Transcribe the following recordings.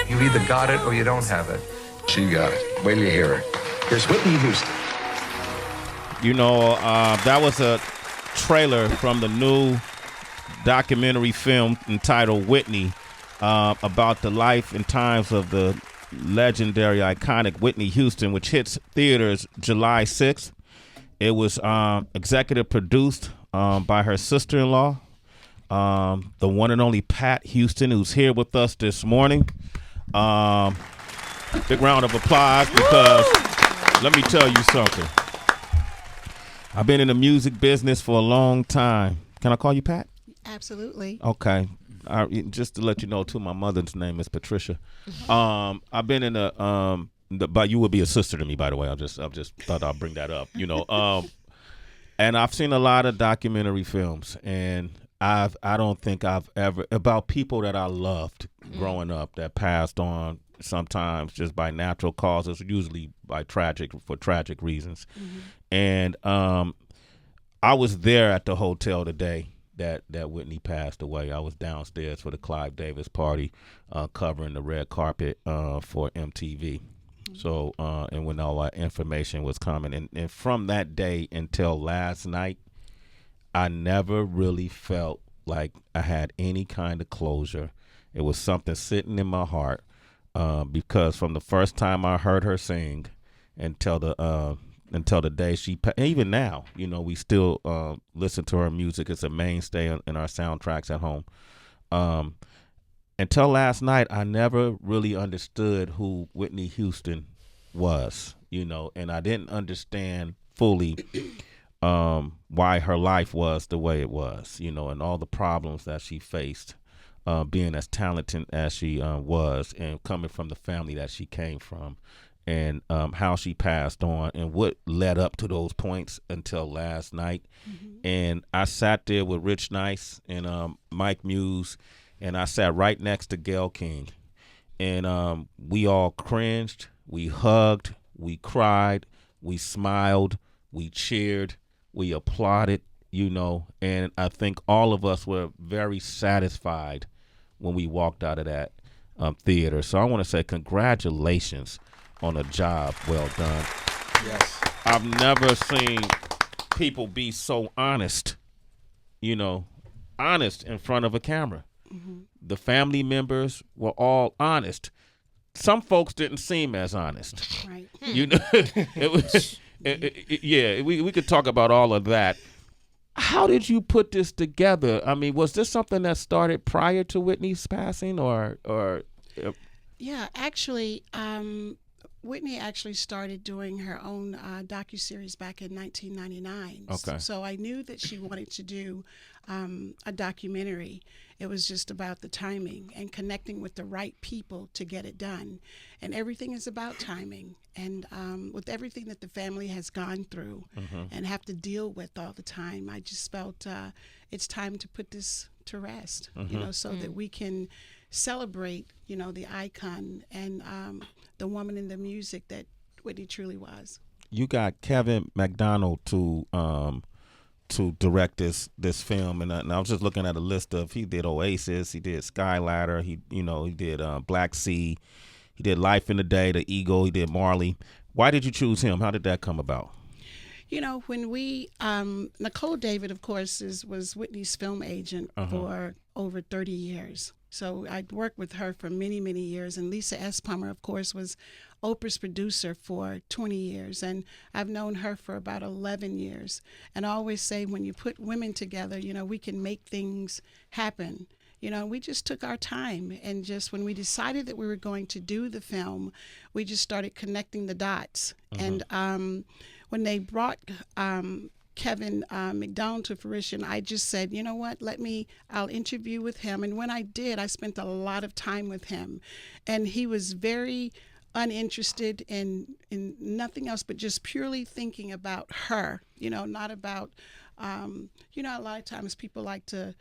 You either got it or you don't have it. She got it. Wait till you hear her. Here's Whitney Houston. You know, that was a trailer from the new documentary film entitled Whitney, about the life and times of the legendary, iconic Whitney Houston, which hits theaters July 6th. It was executive produced by her sister-in-law, the one and only Pat Houston, who's here with us this morning. Big round of applause, because let me tell you something. I've been in the music business for a long time. Can I call you Pat? Absolutely. Okay. Just to let you know, too, my mother's name is Patricia. I've been in but you would be a sister to me, by the way. I just thought I'd bring that up, you know. And I've seen a lot of documentary films, and I don't think I've ever, about people that I loved growing up that passed on, sometimes just by natural causes, usually for tragic reasons. And I was there at the hotel the day that Whitney passed away. I was downstairs for the Clive Davis party, covering the red carpet for MTV. So, and when all that information was coming, and from that day until last night, I never really felt like I had any kind of closure. It was something sitting in my heart, because from the first time I heard her sing until the day she, even now, you know, we still listen to her music. It's a mainstay in our soundtracks at home. Until last night, I never really understood who Whitney Houston was, you know, and I didn't understand fully why her life was the way it was, you know, and all the problems that she faced, being as talented as she was, and coming from the family that she came from, and how she passed on, and what led up to those points until last night. And I sat there with Rich Nice and Mike Muse, and I sat right next to Gayle King, and we all cringed, we hugged, we cried, we smiled, we cheered, we applauded, you know, and I think all of us were very satisfied when we walked out of that theater. So I want to say congratulations on a job well done. Yes. I've never seen people be so honest, you know, honest in front of a camera. The family members were all honest. Some folks didn't seem as honest. Right. You know, it was, yeah, we could talk about all of that. How did you put this together? I mean, was this something that started prior to Whitney's passing, or? Yeah, actually, Whitney actually started doing her own docuseries back in 1999. Okay. So I knew that she wanted to do a documentary. It was just about the timing and connecting with the right people to get it done. And everything is about timing. And with everything that the family has gone through and have to deal with all the time, I just felt it's time to put this to rest, you know, so that we can celebrate, you know, the icon and the woman in the music that Whitney truly was. You got Kevin MacDonald to direct this film, and I was just looking at a list of, he did Oasis, he did Skyladder, he did Black Sea, he did Life in the Day, The Eagle, he did Marley. Why did you choose him? How did that come about? You know, when we Nicole David, of course, was Whitney's film agent for over 30 years. So I'd worked with her for many, many years. And Lisa Espalmer, of course, was Oprah's producer for 20 years. And I've known her for about 11 years. And I always say, when you put women together, you know, we can make things happen. You know, we just took our time, and just when we decided that we were going to do the film, we just started connecting the dots. And when they brought Kevin MacDonald to fruition, I just said, you know what, I'll interview with him. And when I did, I spent a lot of time with him. And he was very uninterested in nothing else but just purely thinking about her, you know, not about, you know, a lot of times people like to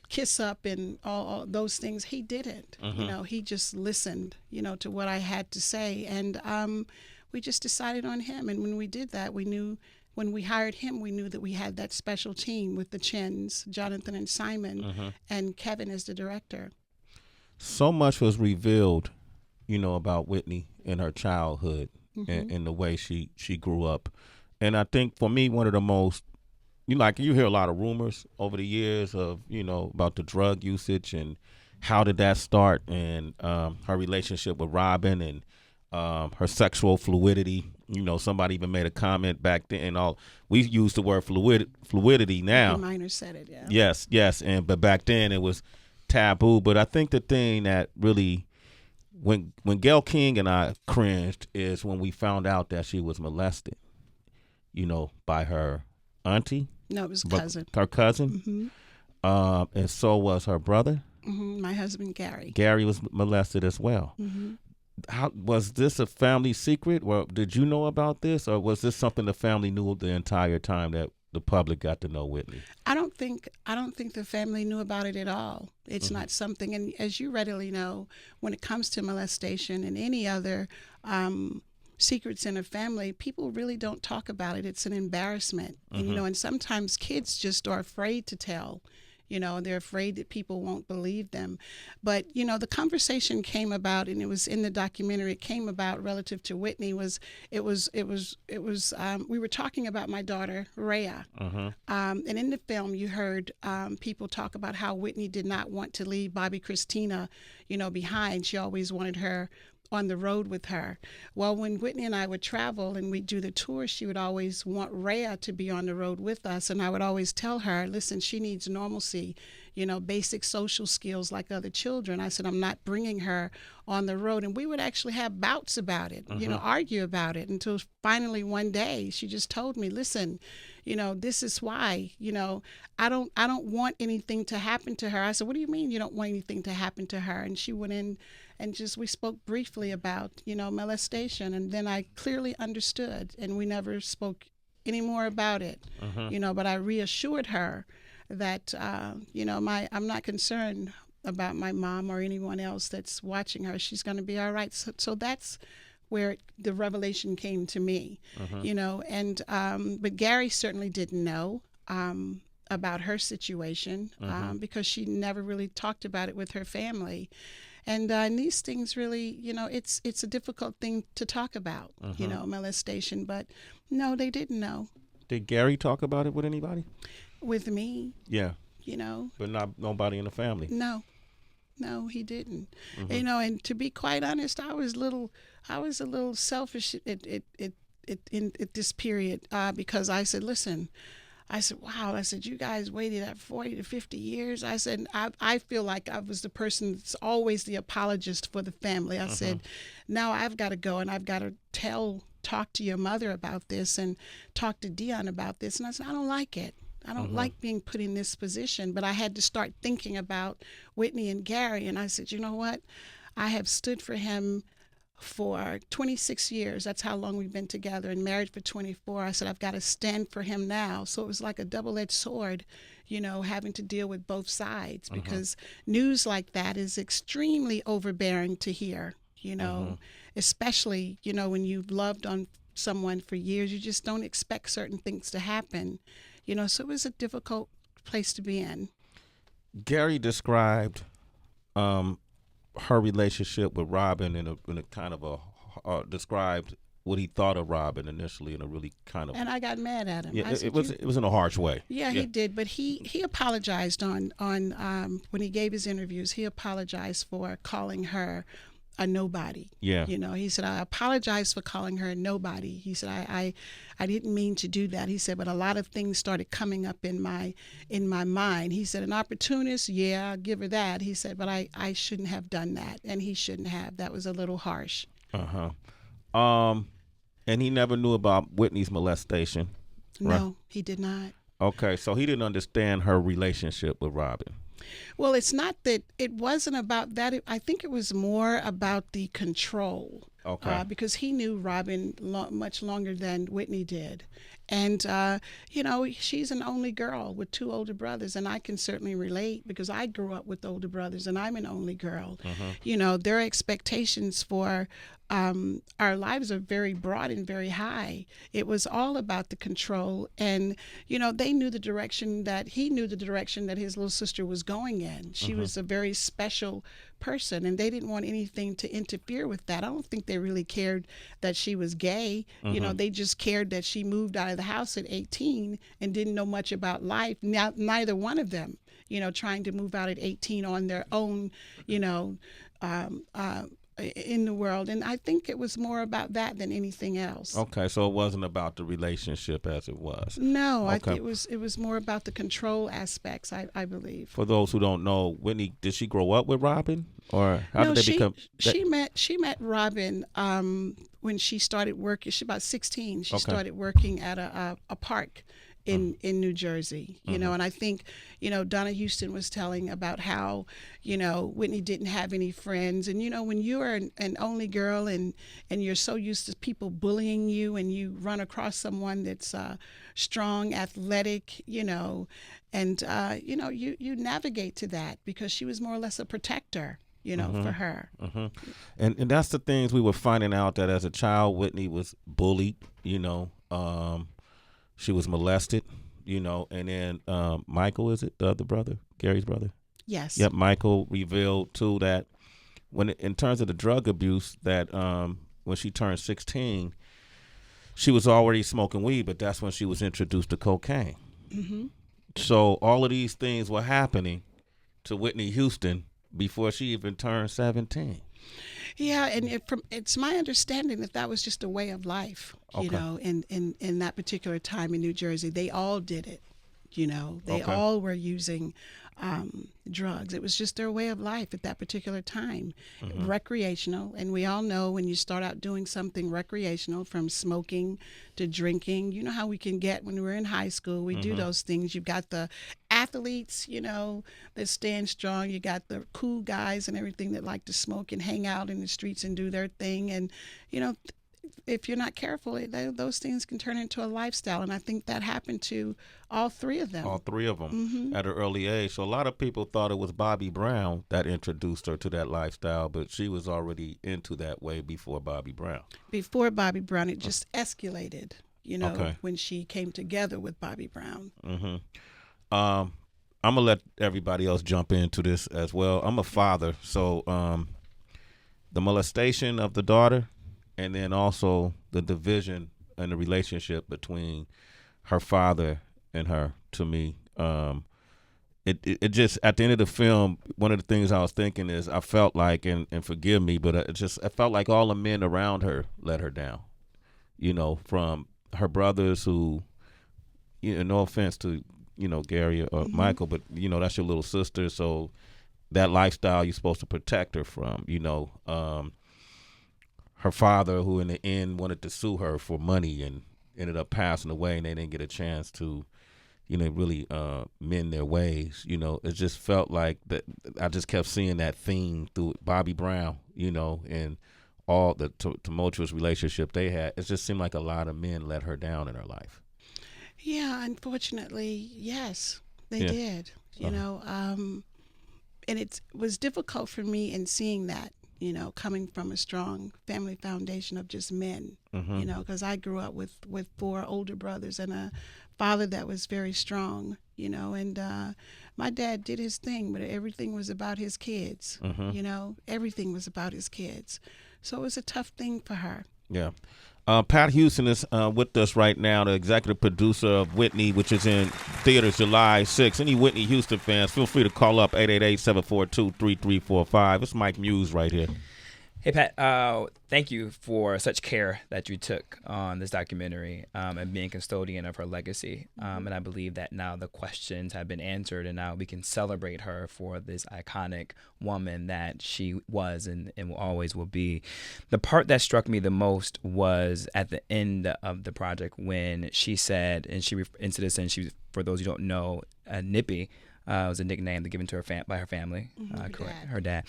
kiss up and all those things. He didn't. You know, he just listened, you know, to what I had to say. And we just decided on him. And when we did that, we knew, when we hired him, we knew that we had that special team with the Chins, Jonathan and Simon, and Kevin as the director. So much was revealed about Whitney in her childhood and the way she grew up. And I think for me, one of the most, you hear a lot of rumors over the years of, about the drug usage and how did that start, and her relationship with Robin and her sexual fluidity. Somebody even made a comment back then. And all we use the word fluidity now. The minor said it, yeah. Yes, but back then it was taboo. But I think the thing that really, when Gayle King and I cringed, is when we found out that she was molested, by her auntie. No, it was cousin. Her cousin. And so was her brother. My husband, Gary. Gary was molested as well. How was this a family secret? Well, did you know about this, or was this something the family knew the entire time that the public got to know Whitney? I don't think the family knew about it at all. It's not something, and as you readily know, when it comes to molestation and any other secrets in a family, people really don't talk about it. It's an embarrassment, and sometimes kids just are afraid to tell. They're afraid that people won't believe them. But, the conversation came about, and it was in the documentary, it came about relative to Whitney, we were talking about my daughter, Rhea. And in the film, you heard people talk about how Whitney did not want to leave Bobby Christina, behind. She always wanted her on the road with her. Well, when Whitney and I would travel and we'd do the tour, she would always want Rhea to be on the road with us. And I would always tell her, listen, she needs normalcy, basic social skills like other children. I said, I'm not bringing her on the road. And we would actually have bouts about it, argue about it, until finally one day she just told me, listen, this is why, I don't want anything to happen to her. I said, what do you mean you don't want anything to happen to her? And she went in and we spoke briefly about, molestation. And then I clearly understood, and we never spoke any more about it, but I reassured her that, I'm not concerned about my mom or anyone else that's watching her. She's going to be all right. So that's where the revelation came to me, but Gary certainly didn't know about her situation because she never really talked about it with her family. And these things really, it's a difficult thing to talk about, molestation. But no, they didn't know. Did Gary talk about it with anybody? With me? Yeah. But not nobody in the family? No, he didn't. And to be quite honest, I was a little selfish at this period because I said, listen, wow. I said, you guys waited at 40 to 50 years. I said, I feel like I was the person that's always the apologist for the family. I said, now I've got to go and I've got to talk to your mother about this and talk to Dion about this. And I said, I don't like it. I don't like being put in this position. But I had to start thinking about Whitney and Gary. And I said, you know what? I have stood for him for 26 years. That's how long we've been together, and married for 24. I said, I've got to stand for him now. So it was like a double-edged sword, having to deal with both sides because news like that is extremely overbearing to hear, especially, when you've loved on someone for years. You just don't expect certain things to happen, so it was a difficult place to be in. Gary described her relationship with Robin in a kind of described what he thought of Robin initially in a really kind of. And I got mad at him. Yeah, it was in a harsh way. Yeah, he did, but he apologized on when he gave his interviews. He apologized for calling her a nobody. Yeah. He said, I apologize for calling her a nobody. He said, I didn't mean to do that. He said, but a lot of things started coming up in my mind. He said, an opportunist, yeah, I'll give her that. He said, but I shouldn't have done that. And he shouldn't have. That was a little harsh. And he never knew about Whitney's molestation. No, right? He did not. Okay, so he didn't understand her relationship with Robin. Well, it's not that it wasn't about that. I think it was more about the control. Okay. Because he knew Robin much longer than Whitney did. And, she's an only girl with 2 older brothers, and I can certainly relate because I grew up with older brothers and I'm an only girl. Their expectations for our lives are very broad and very high. It was all about the control, and they knew the direction that his little sister was going in. She was a very special person, and they didn't want anything to interfere with that. I don't think they really cared that she was gay. They just cared that she moved out of the house at 18 and didn't know much about life. Now, neither one of them, trying to move out at 18 on their own, in the world. And I think it was more about that than anything else. Okay, so it wasn't about the relationship as it was. No, okay. I think it was more about the control aspects, I believe. For those who don't know, Whitney, did she grow up with Robin, or how did they become? She met Robin when she started working. She's about 16. She started working at a park in New Jersey, and I think, Donna Houston was telling about how, Whitney didn't have any friends. And, when you're an only girl and you're so used to people bullying you and you run across someone that's strong, athletic, and, you navigate to that because she was more or less a protector. For her. And that's the things we were finding out, that as a child, Whitney was bullied, she was molested, and then Michael, is it the other brother, Gary's brother? Yes. Yep. Michael revealed too that in terms of the drug abuse, that when she turned 16, she was already smoking weed, but that's when she was introduced to cocaine. So all of these things were happening to Whitney Houston before she even turned 17. Yeah, and it's my understanding that was just a way of life, in that particular time in New Jersey. They all did it, They all were using drugs. It was just their way of life at that particular time, recreational. And we all know when you start out doing something recreational, from smoking to drinking, you know how we can get when we're in high school. We do those things. You've got the athletes, that stand strong. You got the cool guys and everything that like to smoke and hang out in the streets and do their thing. And, if you're not careful, those things can turn into a lifestyle. And I think that happened to all 3 of them. All 3 of them at an early age. So a lot of people thought it was Bobby Brown that introduced her to that lifestyle, but she was already into that way before Bobby Brown. Before Bobby Brown, it just escalated, when she came together with Bobby Brown. I'm going to let everybody else jump into this as well. I'm a father, so the molestation of the daughter, and then also the division and the relationship between her father and her, to me, it just, at the end of the film, one of the things I was thinking is, I felt like, and forgive me, but I felt like all the men around her let her down, from her brothers who, no offense to, Gary or Michael, but, that's your little sister, so that lifestyle you're supposed to protect her from, her father, who in the end wanted to sue her for money and ended up passing away, and they didn't get a chance to, really mend their ways. It just felt like that. I just kept seeing that theme through Bobby Brown, and all the tumultuous relationship they had. It just seemed like a lot of men let her down in her life. Yeah, unfortunately, yes, they did. And it was difficult for me in seeing that. Coming from a strong family foundation of just men, because I grew up with 4 older brothers and a father that was very strong, and my dad did his thing, but everything was about his kids, everything was about his kids. So it was a tough thing for her. Yeah. Pat Houston is with us right now, the executive producer of Whitney, which is in theaters July 6th. Any Whitney Houston fans, feel free to call up 888-742-3345. It's Mike Muse right here. Hey, Pat, thank you for such care that you took on this documentary and being custodian of her legacy. And I believe that now the questions have been answered, and now we can celebrate her for this iconic woman that she was and always will be. The part that struck me the most was at the end of the project when she said, and she into this, and she, for those who don't know, Nippy was a nickname given to her by her family, correct? Her dad.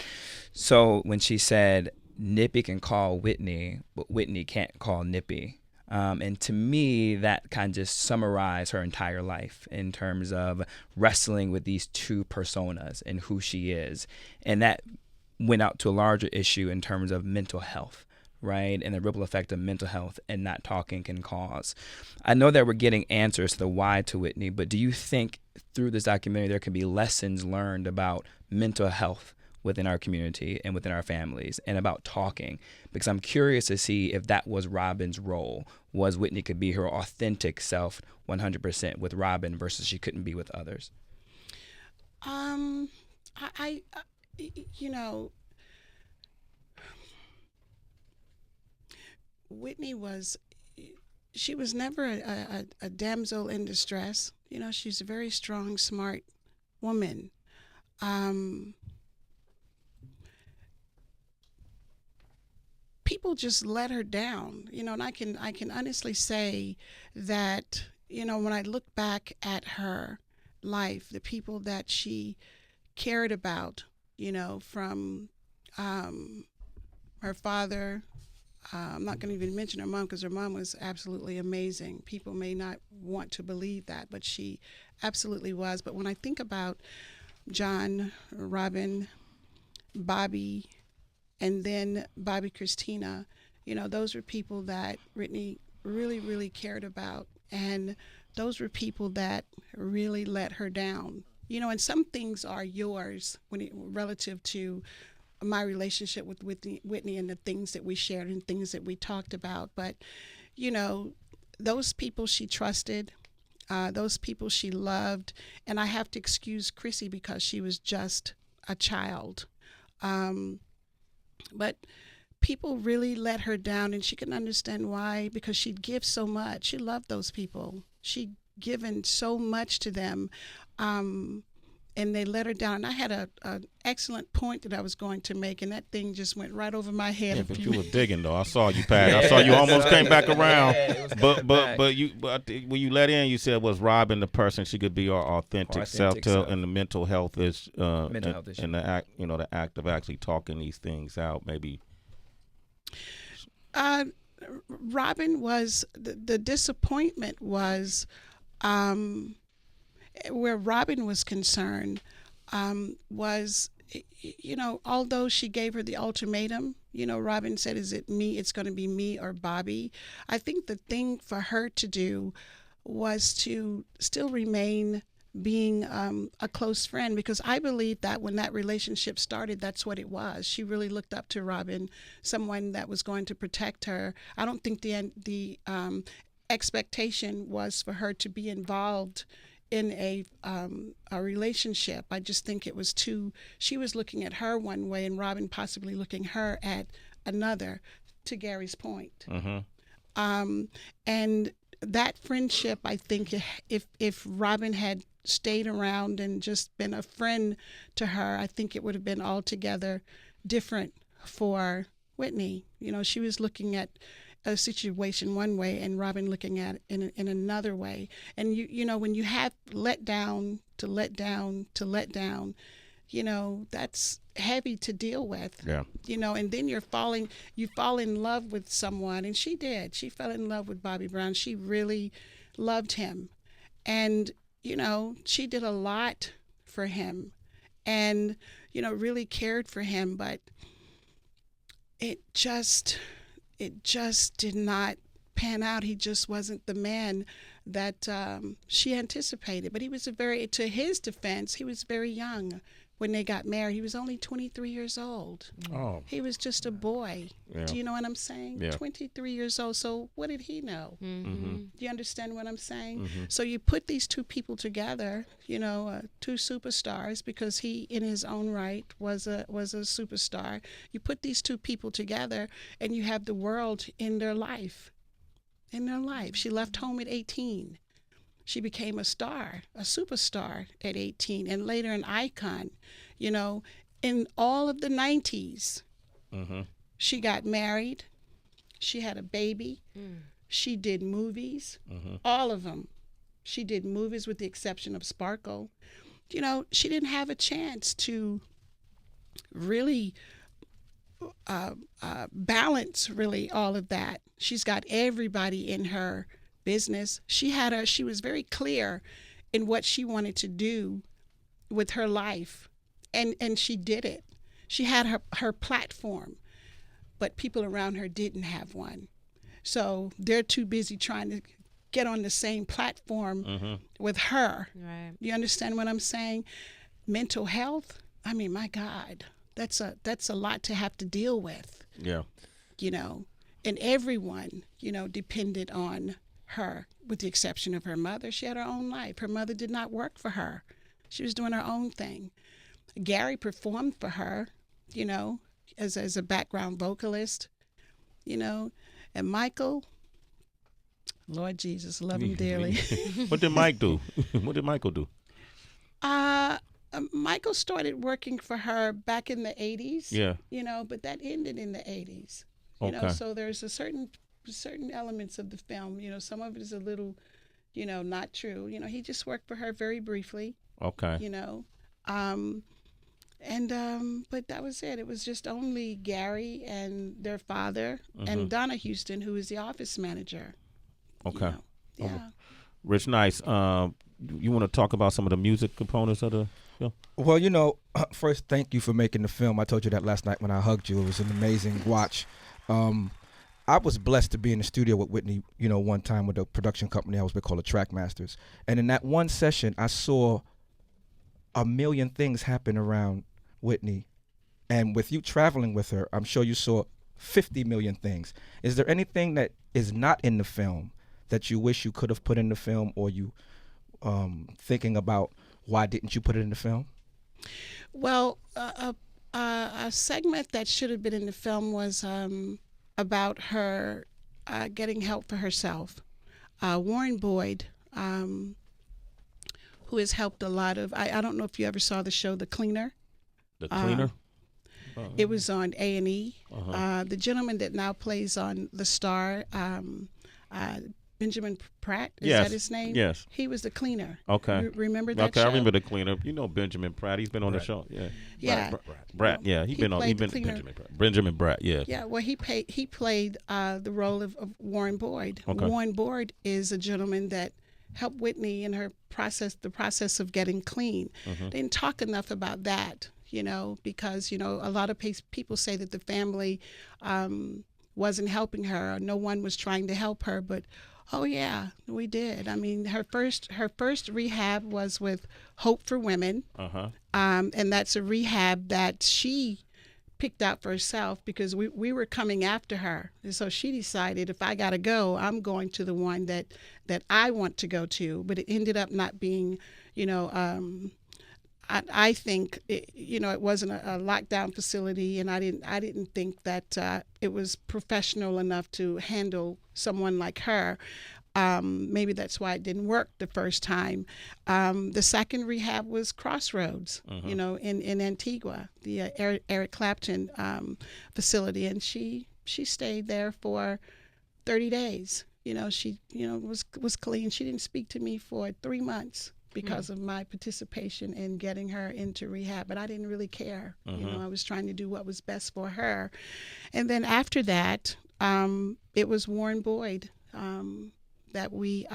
So when she said, Nippy can call Whitney, but Whitney can't call Nippy. And to me, that kind of just summarized her entire life in terms of wrestling with these two personas and who she is. And that went out to a larger issue in terms of mental health, right? And the ripple effect of mental health and not talking can cause. I know that we're getting answers to the why to Whitney, but do you think through this documentary there can be lessons learned about mental health within our community and within our families and about talking? Because I'm curious to see if that was Robin's role, was Whitney could be her authentic self 100% with Robin versus she couldn't be with others. I you know, Whitney she was never a damsel in distress. You know, she's a very strong, smart woman. People just let her down, you know, and I can honestly say that, you know, when I look back at her life, the people that she cared about, you know, from her father. I'm not going to even mention her mom because her mom was absolutely amazing. People may not want to believe that, but she absolutely was. But when I think about John, Robin, Bobby, and then Bobby Christina, you know, those were people that Whitney really, really cared about. And those were people that really let her down. You know, and some things are yours relative to my relationship with Whitney and the things that we shared and things that we talked about. But, you know, those people she trusted, those people she loved, and I have to excuse Chrissy because she was just a child. But people really let her down, and she couldn't understand why, because she'd give so much. She loved those people. She'd given so much to them. And they let her down. And I had an excellent point that I was going to make, and that thing just went right over my head. Yeah, but you were digging though. I saw you, Pat. I saw you almost came back around. But when you let in, you said was Robin the person she could be her authentic self, and the mental health is mental health issue. And the act, you know, the act of actually talking these things out, maybe. Robin was the disappointment was. Where Robin was concerned was, you know, although she gave her the ultimatum, you know, Robin said, is it me? It's going to be me or Bobby. I think the thing for her to do was to still remain being a close friend, because I believe that when that relationship started, that's what it was. She really looked up to Robin, someone that was going to protect her. I don't think the expectation was for her to be involved in a relationship. I just think it was she was looking at her one way and Robin possibly looking her at another, to Gary's point. Mm-hmm. And that friendship, I think if Robin had stayed around and just been a friend to her, I think it would have been altogether different for Whitney. You know, she was looking at a situation one way and Robin looking at it in another way. And you know, when you have let down to let down to let down, you know, that's heavy to deal with. Yeah. You know, and then you fall in love with someone, and she did. She fell in love with Bobby Brown. She really loved him. And, you know, she did a lot for him and, you know, really cared for him, but it just did not pan out. He just wasn't the man that she anticipated. But he was to his defense, he was very young when they got married. He was only 23 years old. Oh. He was just a boy. Yeah. Do you know what I'm saying? Yeah. 23 years old. So what did he know? Mm-hmm. Do you understand what I'm saying? Mm-hmm. So you put these two people together, you know, two superstars, because he in his own right was a superstar. You put these two people together and you have the world in their life. She left home at 18. She became a star, a superstar at 18, and later an icon. You know, in all of the 90s, Mm-hmm. she got married. She had a baby. She did movies, all of them. She did movies with the exception of Sparkle. You know, she didn't have a chance to really balance really all of that. She's got everybody in her business. She was very clear in what she wanted to do with her life, and she did it. She had her platform, but people around her didn't have one. So they're too busy trying to get on the same platform with her. Right. You understand what I'm saying? Mental health, I mean, my God, that's a lot to have to deal with. Yeah. And everyone, depended on her, with the exception of her mother. She had her own life. Her mother did not work for her. She was doing her own thing. Gary performed for her, as a background vocalist, and Michael, Lord Jesus, love him dearly. What did Mike do? What did Michael do? Michael started working for her back in the 80s. Yeah. But that ended in the 80s. Okay. So there's a certain elements of the film, some of it is a little, not true. He just worked for her very briefly. Okay. But that was it. It was just only Gary and their father and Donna Houston, who was the office manager. Okay. Yeah. Rich Nice, you want to talk about some of the music components of the film? Well, first, thank you for making the film. I told you that last night when I hugged you. It was an amazing watch. I was blessed to be in the studio with Whitney, one time with a production company I was with called the Trackmasters. And in that one session, I saw a million things happen around Whitney. And with you traveling with her, I'm sure you saw 50 million things. Is there anything that is not in the film that you wish you could have put in the film, or you thinking about why didn't you put it in the film? Well, a segment that should have been in the film was about her getting help for herself. Warren Boyd, who has helped a lot of, I don't know if you ever saw the show The Cleaner. The Cleaner? It was on A&E. The gentleman that now plays on The Star, Benjamin Pratt, is that his name? Yes. He was the cleaner. Okay. Remember that Okay, show? I remember the Cleaner. Benjamin Pratt. He's been on the show. Yeah. Yeah. Brat. Yeah, he's been played the Benjamin Cleaner. Pratt. Benjamin Pratt. Yeah. Yeah, well, he played the role of Warren Boyd. Okay. Warren Boyd is a gentleman that helped Whitney in the process of getting clean. They didn't talk enough about that, because, a lot of people say that the family wasn't helping her, or no one was trying to help her, but oh yeah, we did. I mean, her first rehab was with Hope for Women, and that's a rehab that she picked out for herself because we were coming after her, and so she decided, if I gotta go, I'm going to the one that I want to go to. But it ended up not being, I think it wasn't a lockdown facility, and I didn't think that it was professional enough to handle someone like her. Maybe that's why it didn't work the first time. The second rehab was Crossroads, in Antigua, the Eric Clapton facility, and she stayed there for 30 days. She was clean. She didn't speak to me for 3 months because of my participation in getting her into rehab, but I didn't really care. I was trying to do what was best for her. And then after that, it was Warren Boyd that we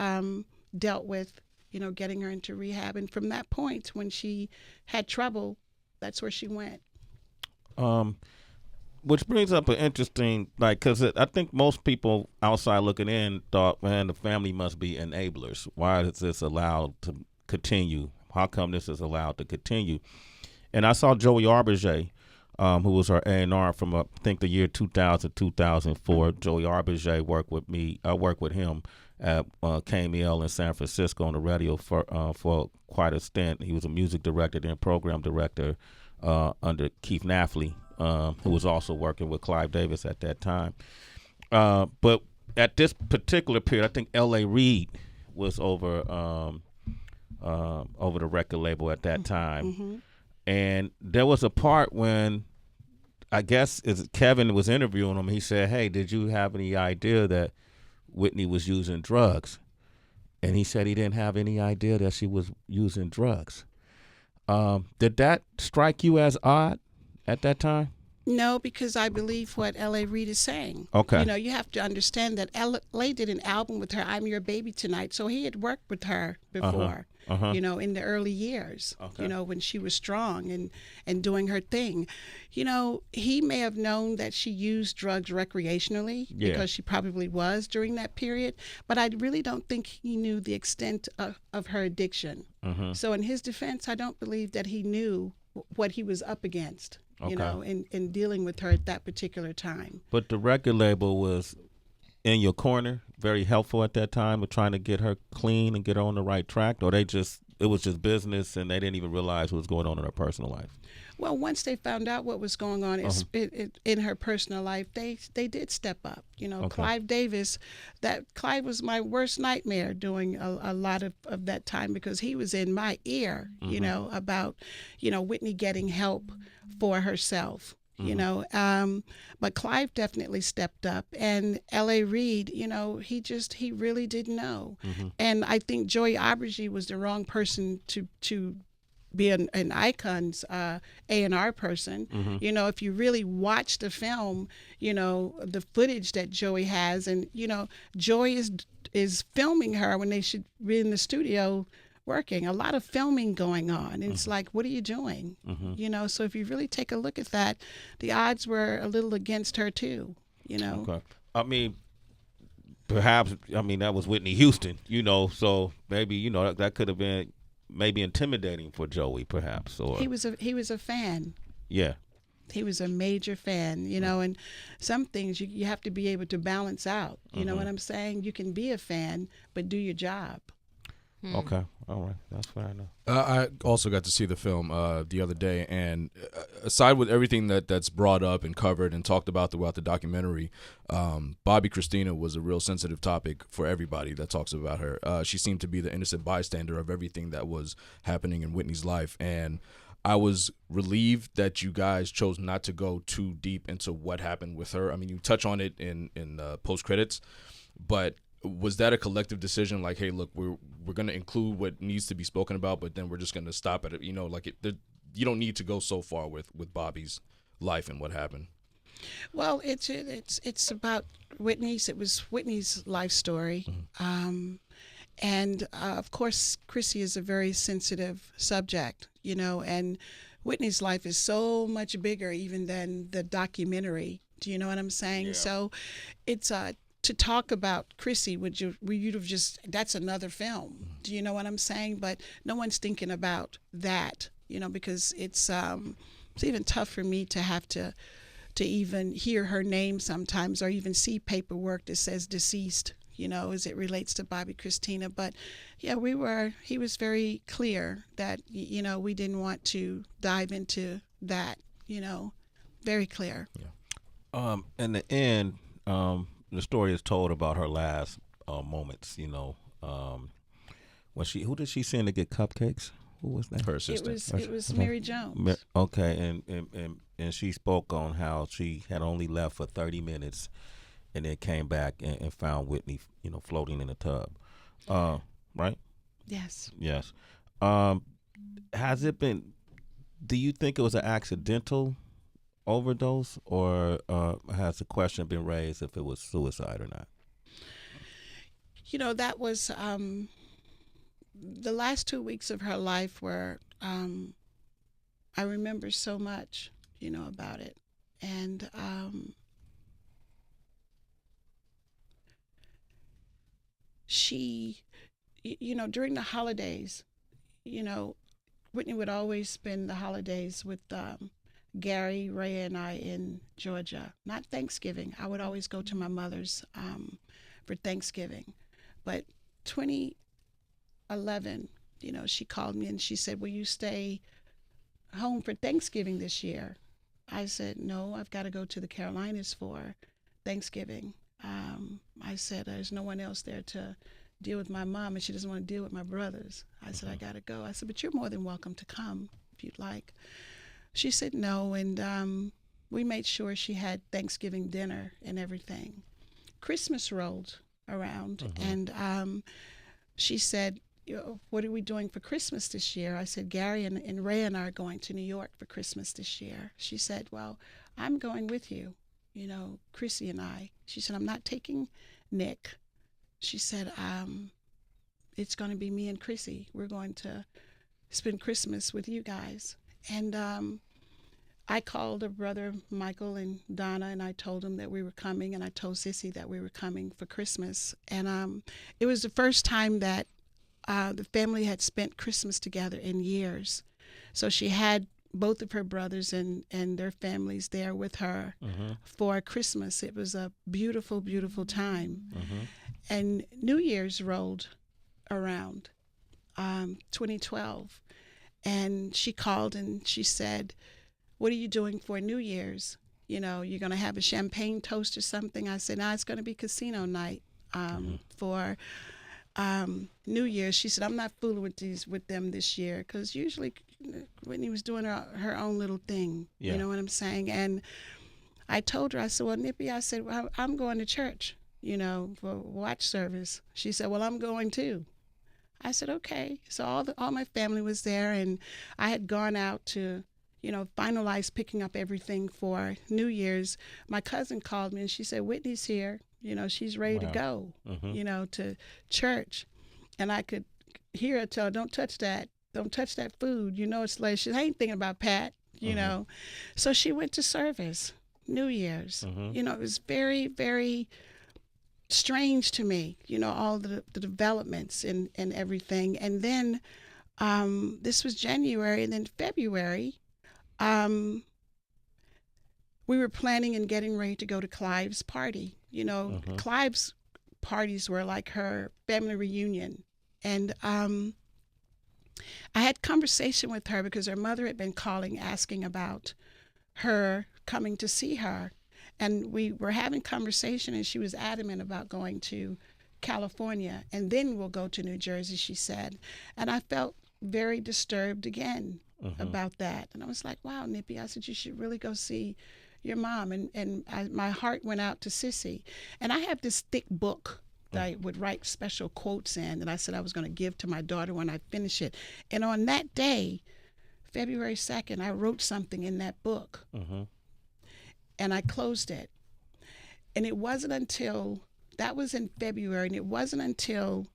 dealt with, getting her into rehab. And from that point, when she had trouble, that's where she went. Which brings up an interesting, because I think most people outside looking in thought, man, the family must be enablers. Why is this allowed to continue? How come this is allowed to continue? And I saw Joey Arbiger, who was our A&R from, I think, the year 2000, 2004. Joey Arbiger worked with me. I worked with him at KMEL in San Francisco on the radio for quite a stint. He was a music director and program director under Keith Knafley, who was also working with Clive Davis at that time. But at this particular period, I think L.A. Reid was over the record label at that time. And there was a part when, I guess, Kevin was interviewing him. He said, "Hey, did you have any idea that Whitney was using drugs?" And he said he didn't have any idea that she was using drugs. Did that strike you as odd at that time? No, because I believe what L.A. Reid is saying. Okay. You know, you have to understand that L.A. did an album with her, I'm Your Baby Tonight. So he had worked with her before, you know, in the early years, you know, when she was strong and doing her thing. You know, he may have known that she used drugs recreationally because she probably was during that period. But I really don't think he knew the extent of her addiction. So in his defense, I don't believe that he knew what he was up against. You know, in dealing with her at that particular time. But the record label was in your corner, very helpful at that time with trying to get her clean and get her on the right track, or it was just business and they didn't even realize what was going on in her personal life? Well, once they found out what was going on in her personal life, they did step up. You know, Clive Davis, Clive was my worst nightmare during a lot of that time because he was in my ear, you know, about, you know, Whitney getting help for herself. You know, but Clive definitely stepped up, and L.A. Reid, you know, he really didn't know, and I think Joey Abergy was the wrong person to be an Icon's A&R person. You know, if you really watch the film, you know, the footage that Joey has, and you know, Joey is filming her when they should be in the studio working. A lot of filming going on. And it's like, what are you doing? You know, so if you really take a look at that, the odds were a little against her too, you know. Okay. I mean, perhaps, that was Whitney Houston, you know, so maybe, you know, that could have been maybe intimidating for Joey, perhaps. Or he was a fan. Yeah. He was a major fan, you know, and some things you have to be able to balance out. You know what I'm saying? You can be a fan, but do your job. Okay, all right, that's fair enough. I also got to see the film the other day, and aside with everything that's brought up and covered and talked about throughout the documentary, Bobby Christina was a real sensitive topic for everybody that talks about her. She seemed to be the innocent bystander of everything that was happening in Whitney's life, and I was relieved that you guys chose not to go too deep into what happened with her. I mean, you touch on it in post credits, but was that a collective decision? Like, hey, look, we're going to include what needs to be spoken about, but then we're just going to stop at it. You know, like you don't need to go so far with Bobby's life and what happened. Well, it's about Whitney's. It was Whitney's life story, and of course, Chrissy is a very sensitive subject. You know, and Whitney's life is so much bigger even than the documentary. Do you know what I'm saying? Yeah. So, it's to talk about Chrissy, you'd have just, that's another film. Do you know what I'm saying? But no one's thinking about that, you know, because it's even tough for me to have to even hear her name sometimes, or even see paperwork that says deceased, you know, as it relates to Bobby Christina. But yeah, he was very clear that, you know, we didn't want to dive into that, you know, very clear. Yeah. In the end, the story is told about her last moments, you know, who did she send to get cupcakes? Who was that? Her assistant. It was Mary Jones. Okay, and she spoke on how she had only left for 30 minutes and then came back and found Whitney, you know, floating in a tub. Right? Yes. Yes. Has it been, do you think it was an accidental overdose, or has the question been raised if it was suicide or not? You know, that was the last 2 weeks of her life were, I remember so much, you know, about it. And she, you know, during the holidays, you know, Whitney would always spend the holidays with Gary, Ray, and I in Georgia. Not Thanksgiving. I would always go to my mother's for Thanksgiving. But 2011, you know, she called me and she said, will you stay home for Thanksgiving this year? I said, no, I've got to go to the Carolinas for Thanksgiving. I said, there's no one else there to deal with my mom, and she doesn't want to deal with my brothers. I said, I got to go. I said, but you're more than welcome to come if you'd like. She said no, and we made sure she had Thanksgiving dinner and everything. Christmas rolled around, and she said, what are we doing for Christmas this year? I said, Gary and Ray and I are going to New York for Christmas this year. She said, well, I'm going with you, Chrissy and I. She said, I'm not taking Nick. She said, it's going to be me and Chrissy. We're going to spend Christmas with you guys. And I called her brother Michael and Donna, and I told them that we were coming, and I told Sissy that we were coming for Christmas. And it was the first time that the family had spent Christmas together in years. So she had both of her brothers and their families there with her for Christmas. It was a beautiful, beautiful time. And New Year's rolled around, 2012. And she called and she said, what are you doing for New Year's? You're going to have a champagne toast or something? I said, no, it's going to be casino night for New Year's. She said, I'm not fooling with them this year, because usually Whitney was doing her own little thing. Yeah. You know what I'm saying? And I told her, I said, well, Nippy, I said, well, I'm going to church, for watch service. She said, well, I'm going too. I said, okay. So all my family was there, and I had gone out to, finalize picking up everything for New Year's. My cousin called me and she said, Whitney's here. She's ready to go, to church. And I could hear her tell, don't touch that. Don't touch that food. It's late. She ain't thinking about Pat, So she went to service, New Year's. It was very, very strange to me, all the developments and everything. And then this was January, and then February, we were planning and getting ready to go to Clive's party. Clive's parties were like her family reunion. And I had conversation with her because her mother had been calling asking about her coming to see her. And we were having conversation, and she was adamant about going to California, and then we'll go to New Jersey, she said. And I felt very disturbed again about that. And I was like, wow, Nippy, I said, you should really go see your mom. And my heart went out to Sissy. And I have this thick book that I would write special quotes in, that I said I was going to give to my daughter when I finish it. And on that day, February 2nd, I wrote something in that book. And I closed it. And it wasn't until, that was in February, and it wasn't until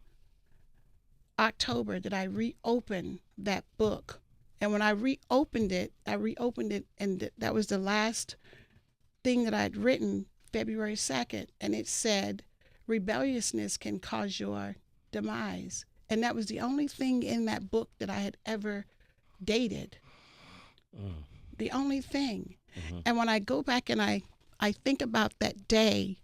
October that I reopened that book. And when I reopened it, and that was the last thing that I'd written, February 2nd. And it said, rebelliousness can cause your demise. And that was the only thing in that book that I had ever dated. The only thing. And when I go back and I think about that day,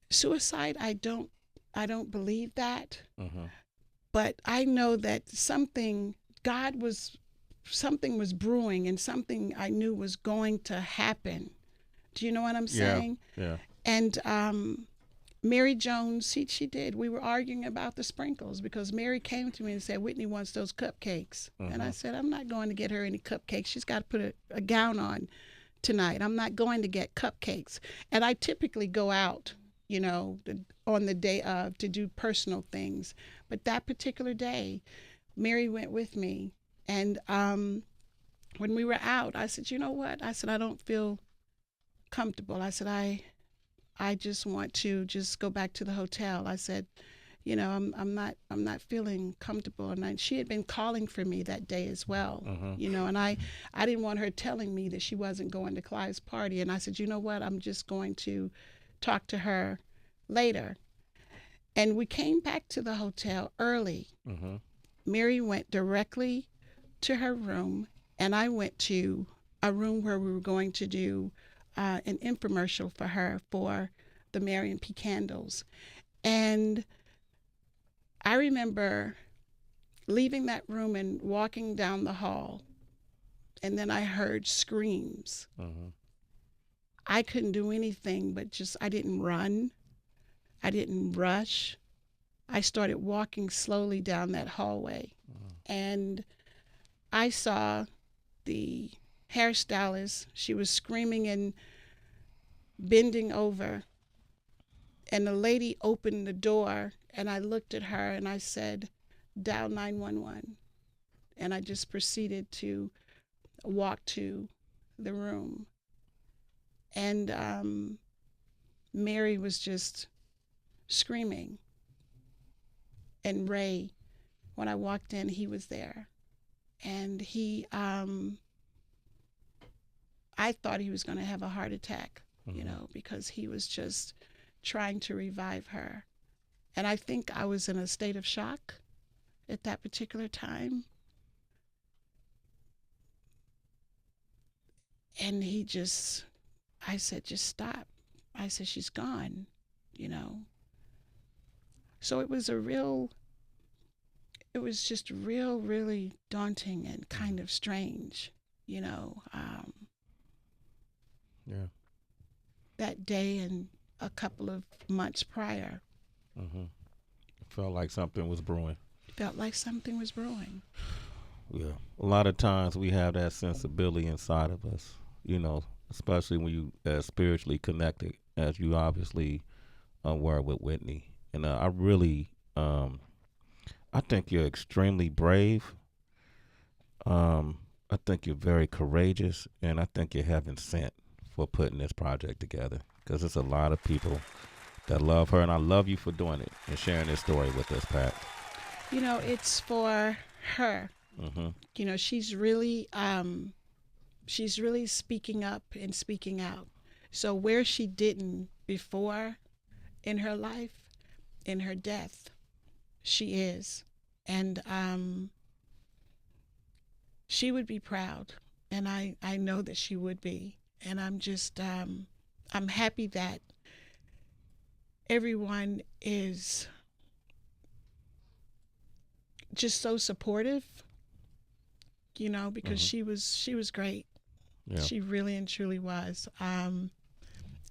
suicide, I don't believe that. But I know that something was brewing, and something I knew was going to happen. Do you know what I'm saying? Yeah. And Mary Jones, she did. We were arguing about the sprinkles because Mary came to me and said, Whitney wants those cupcakes. And I said, I'm not going to get her any cupcakes. She's got to put a gown on tonight. I'm not going to get cupcakes. And I typically go out, on the day of to do personal things. But that particular day, Mary went with me. And when we were out, I said, you know what? I said, I don't feel comfortable. I said, I just want to just go back to the hotel. I said, I'm not feeling comfortable. And she had been calling for me that day as well, and I didn't want her telling me that she wasn't going to Clive's party. And I said, you know what? I'm just going to talk to her later. And we came back to the hotel early. Mary went directly to her room, and I went to a room where we were going to do an infomercial for her for the Marion P. Candles. And I remember leaving that room and walking down the hall, and then I heard screams. I couldn't do anything but I didn't run. I didn't rush. I started walking slowly down that hallway. And I saw the hairstylist. She was screaming and bending over. And the lady opened the door, and I looked at her and I said, dial 911. And I just proceeded to walk to the room. And Mary was just screaming. And Ray, when I walked in, he was there. And I thought he was going to have a heart attack, you know, because he was just trying to revive her. And I think I was in a state of shock at that particular time. And I said, just stop. I said, she's gone, you know. So it was just really daunting and kind of strange, you know. Yeah. That day and a couple of months prior. Felt like something was brewing. Yeah. A lot of times we have that sensibility inside of us, you know, especially when you spiritually connected, as you obviously were with Whitney. And I really, I think you're extremely brave. I think you're very courageous, and I think you're heaven sent for putting this project together, because there's a lot of people that love her, and I love you for doing it and sharing this story with us, Pat. You know, it's for her. You know, she's really speaking up and speaking out. So where she didn't before in her life, in her death, she is. And she would be proud, and I know that she would be. And I'm just, I'm happy that everyone is just so supportive, you know, because she was great. Yeah. She really and truly was. And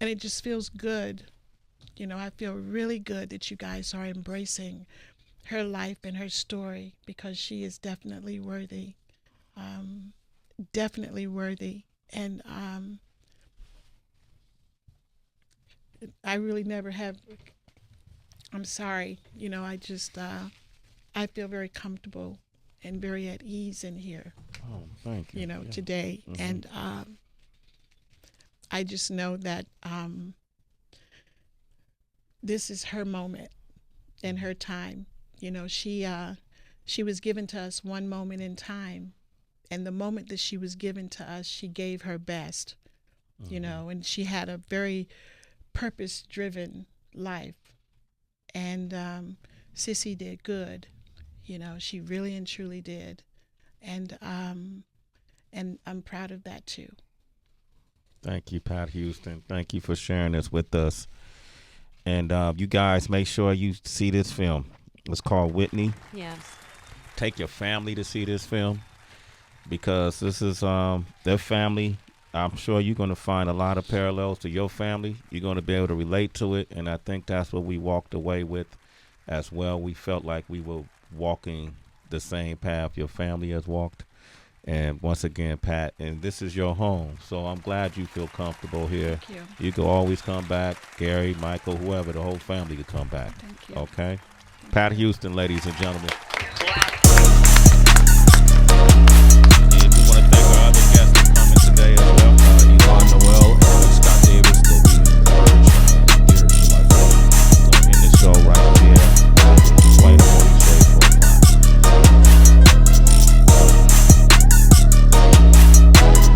it just feels good. You know, I feel really good that you guys are embracing her life and her story, because she is definitely worthy. Definitely worthy. And I really never have, I'm sorry, you know, I just, I feel very comfortable and very at ease in here. Oh, thank you. You know, today. And I just know that this is her moment and her time. You know, she was given to us one moment in time, and the moment that she was given to us, she gave her best, you know, and she had a very purpose-driven life. And Sissy did good, you know, she really and truly did. And I'm proud of that too. Thank you, Pat Houston. Thank you for sharing this with us. And you guys, make sure you see this film. It's called Whitney. Yes. Take your family to see this film, because this is their family. I'm sure you're going to find a lot of parallels to your family. You're going to be able to relate to it, and I think that's what we walked away with as well. We felt like we were walking the same path your family has walked. And once again, Pat, and this is your home, so I'm glad you feel comfortable here. Thank you. You can always come back. Gary, Michael, whoever, the whole family could come back. Thank you. Okay? Pat Houston, ladies and gentlemen.